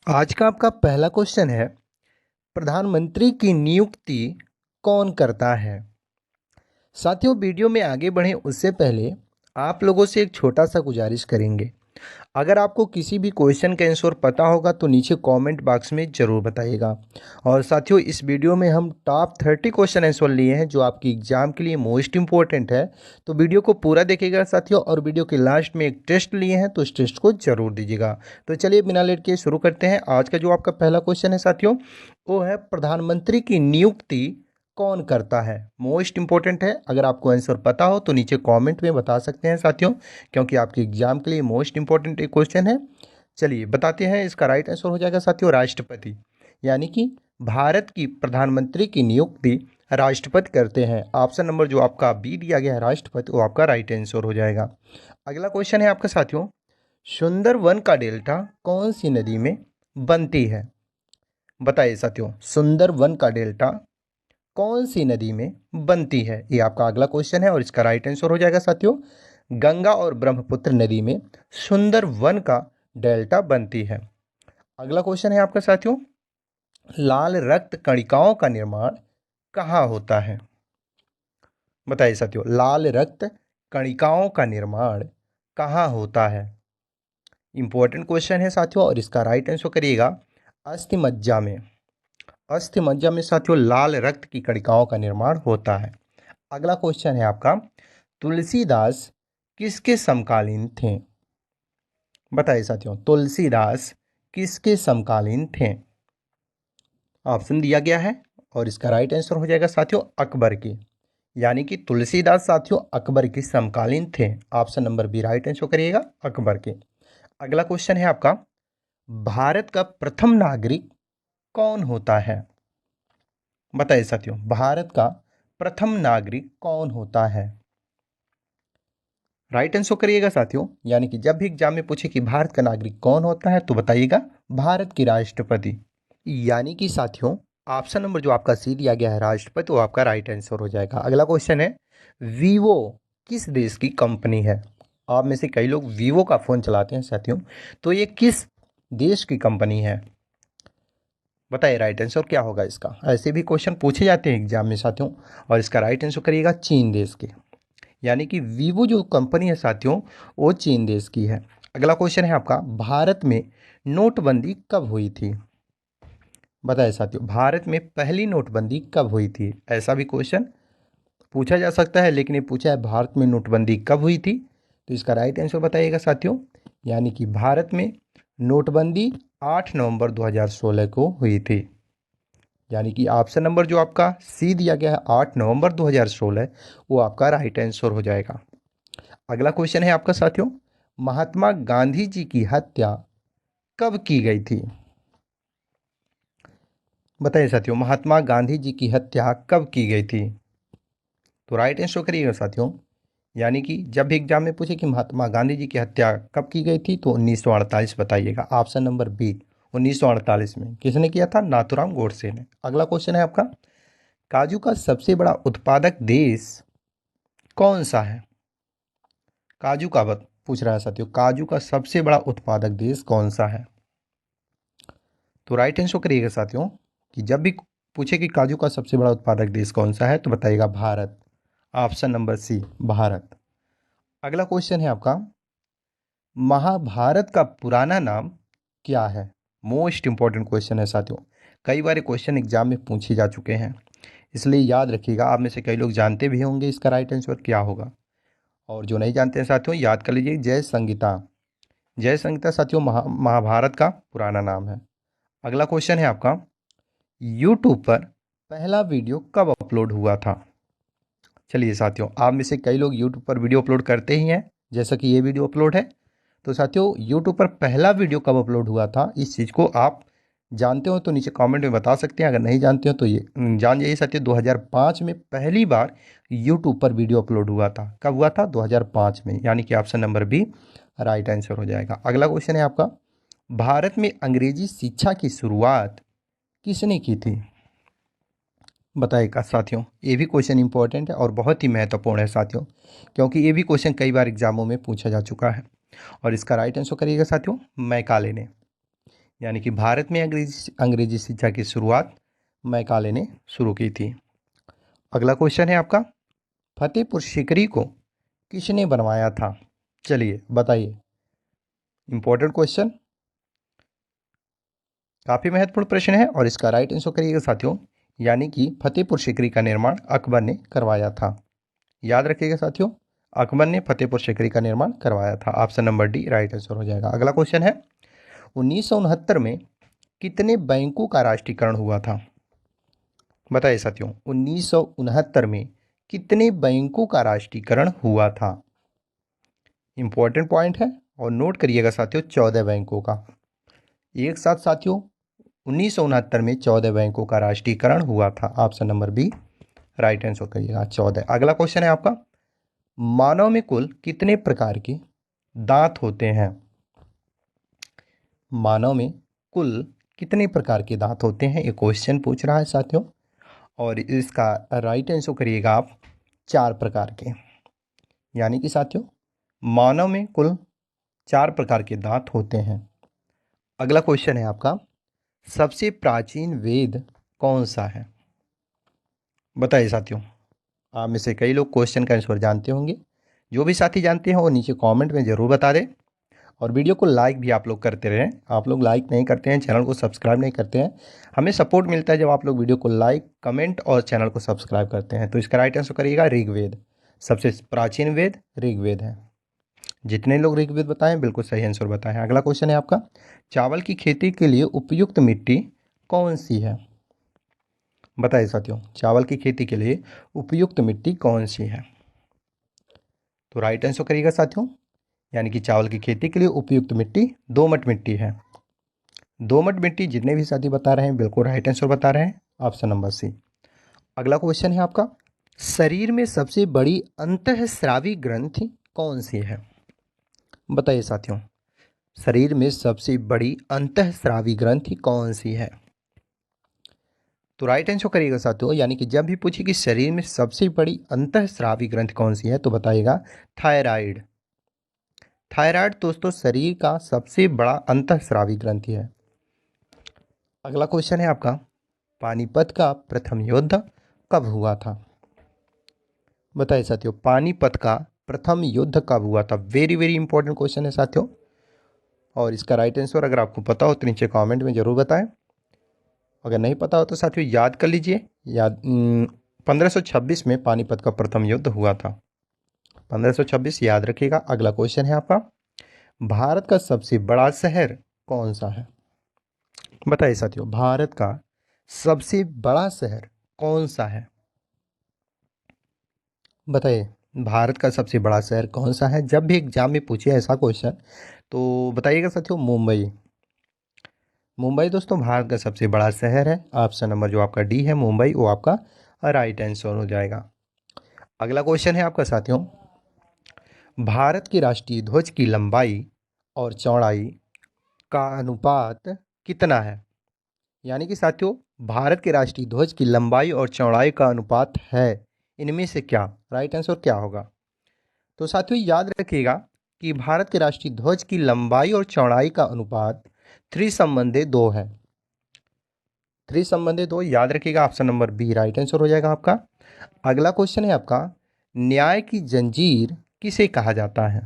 आज का आपका पहला क्वेश्चन है, प्रधानमंत्री की नियुक्ति कौन करता है? साथियों, वीडियो में आगे बढ़ें उससे पहले आप लोगों से एक छोटा सा गुजारिश करेंगे। अगर आपको किसी भी क्वेश्चन का आंसर पता होगा तो नीचे कमेंट बॉक्स में ज़रूर बताइएगा। और साथियों, इस वीडियो में हम टॉप 30 क्वेश्चन आंसर लिए हैं जो आपकी एग्जाम के लिए मोस्ट इंपॉर्टेंट है। तो वीडियो को पूरा देखिएगा साथियों, और वीडियो के लास्ट में एक टेस्ट लिए हैं तो इस टेस्ट को जरूर दीजिएगा। तो चलिए बिना लेट के शुरू करते हैं। आज का जो आपका पहला क्वेश्चन है साथियों, वो है प्रधानमंत्री की नियुक्ति कौन करता है? मोस्ट इंपॉर्टेंट है। अगर आपको आंसर पता हो तो नीचे कमेंट में बता सकते हैं साथियों, क्योंकि आपके एग्जाम के लिए मोस्ट इंपॉर्टेंट एक क्वेश्चन है। चलिए बताते हैं। इसका राइट आंसर हो जाएगा साथियों राष्ट्रपति, यानी कि भारत की प्रधानमंत्री की नियुक्ति राष्ट्रपति करते हैं। ऑप्शन नंबर जो आपका बी दिया गया है राष्ट्रपति, वो आपका राइट आंसर हो जाएगा। अगला क्वेश्चन है आपका साथियों, सुंदरवन का डेल्टा कौन सी नदी में बनती है? बताइए साथियों, सुंदरवन का डेल्टा कौन सी नदी में बनती है? ये आपका अगला क्वेश्चन है और इसका राइट आंसर हो जाएगा साथियों गंगा और ब्रह्मपुत्र नदी में सुंदरवन का डेल्टा बनती है। अगला क्वेश्चन है आपका साथियों, लाल रक्त कणिकाओं का निर्माण कहाँ होता है? बताइए साथियों, लाल रक्त कणिकाओं का निर्माण कहाँ होता है? इंपॉर्टेंट क्वेश्चन है साथियों, और इसका राइट आंसर करिएगा अस्थि मज्जा में। अस्थि मज्जा में साथियों लाल रक्त की कणिकाओं का निर्माण होता है। अगला क्वेश्चन है आपका, तुलसीदास किसके समकालीन थे? बताइए साथियों, तुलसीदास किसके समकालीन थे? ऑप्शन दिया गया है और इसका राइट आंसर हो जाएगा साथियों अकबर की, यानी कि तुलसीदास साथियों अकबर के समकालीन थे। Option number B right answer करिएगा अकबर के। अगला क्वेश्चन है आपका, भारत का प्रथम नागरिक कौन होता है? बताइए साथियों, भारत का प्रथम नागरिक कौन होता है? राइट आंसर करिएगा साथियों, यानी कि जब भी एग्जाम में पूछे कि भारत का नागरिक कौन होता है तो बताइएगा भारत की राष्ट्रपति, यानी कि साथियों ऑप्शन नंबर जो आपका सी दिया गया है राष्ट्रपति, वो आपका राइट आंसर हो जाएगा। अगला क्वेश्चन है, वीवो किस देश की कंपनी है? आप में से कई लोग वीवो का फ़ोन चलाते हैं साथियों, तो ये किस देश की कंपनी है? बताइए राइट आंसर क्या होगा इसका। ऐसे भी क्वेश्चन पूछे जाते हैं एग्जाम में साथियों, और इसका राइट आंसर करिएगा चीन देश के, यानी कि वीवो जो कंपनी है साथियों वो चीन देश की है। अगला क्वेश्चन है आपका, भारत में नोटबंदी कब हुई थी? बताइए साथियों, भारत में पहली नोटबंदी कब हुई थी? ऐसा भी क्वेश्चन पूछा जा सकता है, लेकिन ये पूछा है भारत में नोटबंदी कब हुई थी, तो इसका राइट आंसर बताइएगा साथियों, यानी कि भारत में नोटबंदी 8 नवंबर 2016 को हुई थी, यानी कि ऑप्शन नंबर जो आपका सी दिया गया है 8 नवंबर 2016, वो आपका राइट आंसर हो जाएगा। अगला क्वेश्चन है आपका साथियों, महात्मा गांधी जी की हत्या कब की गई थी? बताइए साथियों, महात्मा गांधी जी की हत्या कब की गई थी? तो राइट आंसर करिएगा साथियों, यानी कि जब भी एग्जाम में पूछे कि महात्मा गांधी जी की हत्या कब की गई थी तो 1948 बताइएगा। ऑप्शन नंबर बी 1948 में। किसने किया था? नाथूराम गोडसे ने। अगला क्वेश्चन है आपका, काजू का सबसे बड़ा उत्पादक देश कौन सा है? काजू का पूछ रहा है साथियों, काजू का सबसे बड़ा उत्पादक देश कौन सा है? तो राइट आंसर करिएगा साथियों, कि जब भी पूछे कि काजू का सबसे बड़ा उत्पादक देश कौन सा है तो बताइएगा Bharat. Option number C Bharat. अगला क्वेश्चन है आपका, महाभारत का पुराना नाम क्या है? मोस्ट इंपॉर्टेंट क्वेश्चन है साथियों, कई बार क्वेश्चन एग्जाम में पूछे जा चुके हैं, इसलिए याद रखिएगा। आप में से कई लोग जानते भी होंगे इसका राइट आंसर क्या होगा, और जो नहीं जानते हैं साथियों याद कर लीजिए, जय संहिता। जय संहिता साथियों महाभारत का पुराना नाम है। अगला क्वेश्चन है आपका, यूट्यूब पर पहला वीडियो कब अपलोड हुआ था? चलिए साथियों, आप में से कई लोग यूट्यूब पर वीडियो अपलोड करते ही हैं, जैसा कि ये वीडियो अपलोड है। तो साथियों यूट्यूब पर पहला वीडियो कब अपलोड हुआ था, इस चीज़ को आप जानते हो तो नीचे कमेंट में बता सकते हैं। अगर नहीं जानते हो तो ये जान जाइए साथियों, 2005 में पहली बार यूट्यूब पर वीडियो अपलोड हुआ था। कब हुआ था? 2005 में, यानी कि option number B right answer हो जाएगा। अगला क्वेश्चन है आपका, भारत में अंग्रेजी शिक्षा की शुरुआत किसने की थी? बताइएगा साथियों, ये भी क्वेश्चन इंपॉर्टेंट है और बहुत ही महत्वपूर्ण है साथियों, क्योंकि ये भी क्वेश्चन कई बार एग्जामों में पूछा जा चुका है। और इसका राइट आंसर करिएगा साथियों मैकाले ने, यानी कि भारत में अंग्रेजी शिक्षा की शुरुआत मैकाले ने शुरू की थी। अगला क्वेश्चन है आपका, फतेहपुर सीकरी को किसने बनवाया था? चलिए बताइए। इंपॉर्टेंट क्वेश्चन, काफ़ी महत्वपूर्ण प्रश्न है और इसका राइट आंसर करिएगा साथियों, यानी कि फतेहपुर सीकरी का निर्माण अकबर ने करवाया था। याद रखिएगा साथियों, अकबर ने फतेहपुर सीकरी का निर्माण करवाया था। Option number D right answer हो जाएगा। अगला क्वेश्चन है, 1969 में कितने बैंकों का राष्ट्रीयकरण हुआ था? बताइए साथियों, 1969 में कितने बैंकों का राष्ट्रीयकरण हुआ था? इंपॉर्टेंट पॉइंट है और नोट करिएगा साथियों, 14 बैंकों का। एक साथ साथियों 1969 में 14 बैंकों का राष्ट्रीयकरण हुआ था। Option number B right answer करिएगा, 14। अगला क्वेश्चन है आपका, मानव में कुल कितने प्रकार के दांत होते हैं? मानव में कुल कितने प्रकार के दांत होते हैं, ये क्वेश्चन पूछ रहा है साथियों, और इसका राइट आंसर करिएगा आप 4 प्रकार के। यानी कि साथियों मानव में कुल 4 प्रकार के दांत होते हैं। अगला क्वेश्चन है आपका, सबसे प्राचीन वेद कौन सा है? बताइए साथियों, आप में से कई लोग क्वेश्चन का आंसर जानते होंगे। जो भी साथी जानते हैं वो नीचे कमेंट में ज़रूर बता दें, और वीडियो को लाइक भी आप लोग करते रहें। आप लोग लाइक नहीं करते हैं, चैनल को सब्सक्राइब नहीं करते हैं। हमें सपोर्ट मिलता है जब आप लोग वीडियो को लाइक, कमेंट और चैनल को सब्सक्राइब करते हैं। तो इसका राइट आंसर करिएगा ऋग्वेद। सबसे प्राचीन वेद ऋग्वेद है। जितने लोग ऋग्वेद बताएं बिल्कुल सही आंसर बताएं। अगला क्वेश्चन है आपका, चावल की खेती के लिए उपयुक्त मिट्टी कौन सी है? बताइए साथियों, चावल की खेती के लिए उपयुक्त मिट्टी कौन सी है? तो राइट आंसर करिएगा साथियों, यानी कि चावल की खेती के लिए उपयुक्त मिट्टी दोमट मिट्टी है। दोमट मिट्टी जितने भी साथी बता रहे हैं बिल्कुल राइट आंसर बता रहे हैं। Option number C. अगला क्वेश्चन है आपका, शरीर में सबसे बड़ी अंतःस्रावी ग्रंथि कौन सी है? बताइए साथियों, शरीर में सबसे बड़ी अंतःस्रावी ग्रंथि कौन सी है? तो राइट आंसर करिएगा साथियों, यानी कि जब भी पूछे कि शरीर में सबसे बड़ी अंतःस्रावी ग्रंथि कौन सी है तो बताइएगा थायराइड। थायराइड दोस्तों शरीर का सबसे बड़ा अंतःस्रावी ग्रंथि है। अगला क्वेश्चन है आपका, पानीपत का प्रथम युद्ध कब हुआ था? बताइए साथियों, पानीपत का प्रथम युद्ध कब हुआ था? वेरी वेरी इंपॉर्टेंट क्वेश्चन है साथियों, और इसका राइट आंसर अगर आपको पता हो तो नीचे कमेंट में ज़रूर बताएं। अगर नहीं पता हो तो साथियों याद कर लीजिए। 1526 में पानीपत का प्रथम युद्ध हुआ था। 1526 याद रखिएगा। अगला क्वेश्चन है आपका, भारत का सबसे बड़ा शहर कौन सा है? बताइए साथियों, भारत का सबसे बड़ा शहर कौन सा है? बताइए, भारत का सबसे बड़ा शहर कौन सा है? जब भी एग्जाम में पूछे ऐसा क्वेश्चन तो बताइएगा साथियों मुंबई। मुंबई दोस्तों भारत का सबसे बड़ा शहर है। ऑप्शन नंबर जो आपका डी है मुंबई, वो आपका राइट आंसर हो जाएगा। अगला क्वेश्चन है आपका साथियों, भारत के राष्ट्रीय ध्वज की लंबाई और चौड़ाई का अनुपात कितना है? यानी कि साथियों भारत के राष्ट्रीय ध्वज की लंबाई और चौड़ाई का अनुपात है, इनमें से क्या? राइट आंसर क्या होगा? तो साथियों याद रखिएगा कि भारत के राष्ट्रीय ध्वज की लंबाई और चौड़ाई का अनुपात 3:2 है। 3:2 याद रखिएगा। Option number B right answer हो जाएगा आपका। अगला क्वेश्चन है आपका, न्याय की जंजीर किसे कहा जाता है?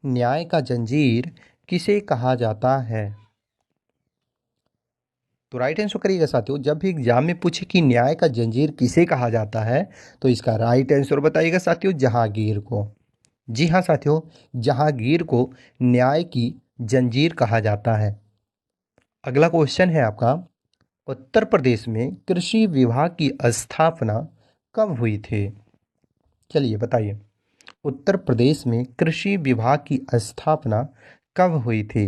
न्याय का जंजीर किसे कहा जाता है? तो राइट आंसर करिएगा साथियों, जब भी एग्जाम में पूछे कि न्याय का जंजीर किसे कहा जाता है तो इसका राइट आंसर बताइएगा साथियों जहांगीर को। जी हाँ साथियों, जहांगीर को न्याय की जंजीर कहा जाता है। अगला क्वेश्चन है आपका, उत्तर प्रदेश में कृषि विभाग की स्थापना कब हुई थी? चलिए बताइए, उत्तर प्रदेश में कृषि विभाग की स्थापना कब हुई थी?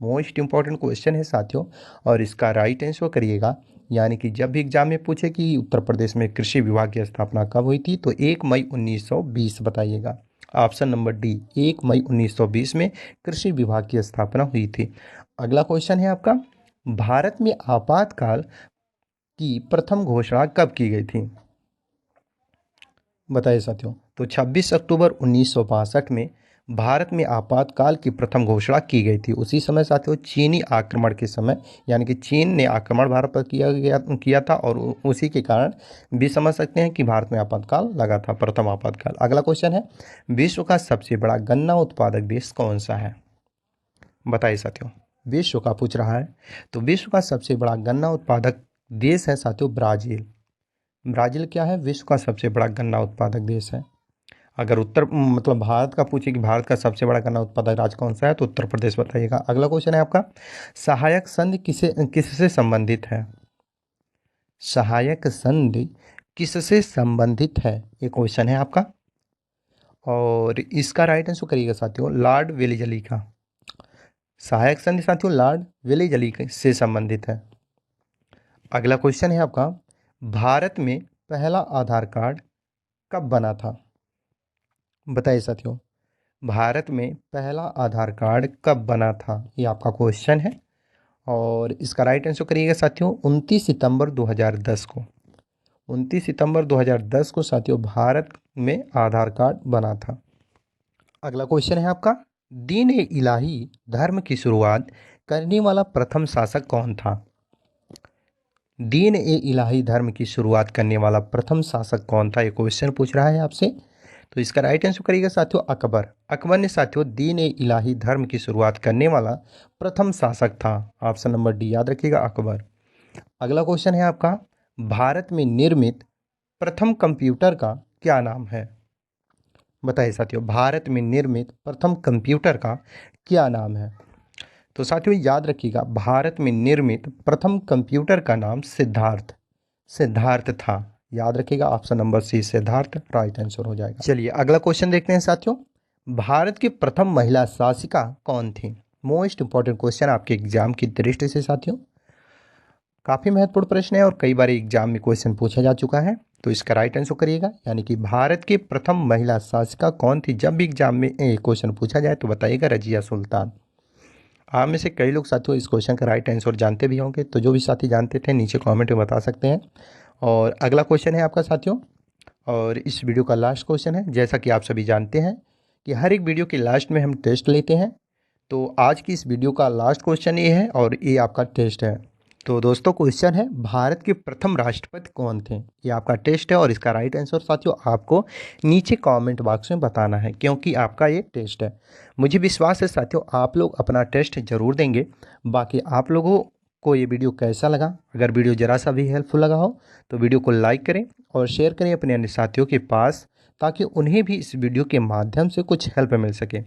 मोस्ट इंपॉर्टेंट क्वेश्चन है साथियों, और इसका राइट आंसर करिएगा। यानी कि जब भी एग्जाम में पूछे कि उत्तर प्रदेश में कृषि विभाग की स्थापना कब हुई थी तो 1 मई 1920 बताइएगा। ऑप्शन नंबर डी 1 मई 1920 में कृषि विभाग की स्थापना हुई थी। अगला क्वेश्चन है आपका, भारत में आपातकाल की प्रथम घोषणा कब की गई थी? बताइए साथियों, तो 26 अक्टूबर 1962 में भारत में आपातकाल की प्रथम घोषणा की गई थी? उसी समय साथियों चीनी आक्रमण के समय, यानी कि चीन ने आक्रमण भारत पर किया था और उसी के कारण भी समझ सकते हैं कि भारत में आपातकाल लगा था, प्रथम आपातकाल। अगला क्वेश्चन है, विश्व का सबसे बड़ा गन्ना उत्पादक देश कौन सा है? बताइए साथियों, विश्व का पूछ रहा है। तो विश्व का सबसे बड़ा गन्ना उत्पादक देश है साथियों ब्राज़ील। ब्राज़ील क्या है? विश्व का सबसे बड़ा गन्ना उत्पादक देश है। अगर मतलब भारत का पूछे कि भारत का सबसे बड़ा गन्ना उत्पादक राज्य कौन सा है, तो उत्तर प्रदेश बताइएगा। अगला क्वेश्चन है आपका, सहायक संधि किससे संबंधित है? सहायक संधि किससे संबंधित है, ये क्वेश्चन है आपका। और इसका राइट आंसर करिएगा साथियों, लॉर्ड वेलेज़ली का। सहायक संधि साथियों लॉर्ड वेलेज़ली से संबंधित है। अगला क्वेश्चन है आपका, भारत में पहला आधार कार्ड कब बना था? बताइए साथियों, भारत में पहला आधार कार्ड कब बना था, ये आपका क्वेश्चन है। और इसका राइट आंसर करिएगा साथियों, 29 सितंबर 2010 को। 29 सितंबर 2010 को साथियों भारत में आधार कार्ड बना था। अगला क्वेश्चन है आपका, दीन ए इलाही धर्म की शुरुआत करने वाला प्रथम शासक कौन था? दीन ए इलाही धर्म की शुरुआत करने वाला प्रथम शासक कौन था, ये क्वेश्चन पूछ रहा है आपसे। तो इसका राइट आंसर करिएगा साथियों, अकबर। अकबर ने साथियों दीन ए इलाही धर्म की शुरुआत करने वाला प्रथम शासक था। ऑप्शन नंबर डी याद रखिएगा, अकबर। अगला क्वेश्चन है आपका, भारत में निर्मित प्रथम कंप्यूटर का क्या नाम है? बताइए साथियों, भारत में निर्मित प्रथम कंप्यूटर का क्या नाम है? तो साथियों याद रखिएगा, भारत में निर्मित प्रथम कंप्यूटर का नाम सिद्धार्थ सिद्धार्थ था। याद रखिएगा, option number C Siddhartha right answer हो जाएगा। चलिए अगला क्वेश्चन देखते हैं साथियों, भारत की प्रथम महिला शासिका कौन थी? मोस्ट इंपॉर्टेंट क्वेश्चन आपके एग्जाम की दृष्टि से साथियों, काफ़ी महत्वपूर्ण प्रश्न है और कई बार एग्जाम में क्वेश्चन पूछा जा चुका है। तो इसका राइट आंसर करिएगा, यानी कि भारत की प्रथम महिला शासिका कौन थी? जब भी एग्जाम में क्वेश्चन पूछा जाए तो बताइएगा रजिया सुल्तान। आप में से कई लोग साथियों इस क्वेश्चन का राइट आंसर जानते भी होंगे, तो जो भी साथी जानते थे नीचे कमेंट में बता सकते हैं। और अगला क्वेश्चन है आपका साथियों, और इस वीडियो का लास्ट क्वेश्चन है। जैसा कि आप सभी जानते हैं कि हर एक वीडियो के लास्ट में हम टेस्ट लेते हैं, तो आज की इस वीडियो का लास्ट क्वेश्चन ये है और ये आपका टेस्ट है। तो दोस्तों क्वेश्चन है, भारत के प्रथम राष्ट्रपति कौन थे? ये आपका टेस्ट है और इसका राइट आंसर साथियों आपको नीचे कमेंट बॉक्स में बताना है, क्योंकि आपका ये टेस्ट है। मुझे विश्वास है साथियों आप लोग अपना टेस्ट ज़रूर देंगे। बाकी आप लोगों को ये वीडियो कैसा लगा? अगर वीडियो ज़रा सा भी हेल्पफुल लगा हो तो वीडियो को लाइक करें और शेयर करें अपने अन्य साथियों के पास, ताकि उन्हें भी इस वीडियो के माध्यम से कुछ हेल्प मिल सके।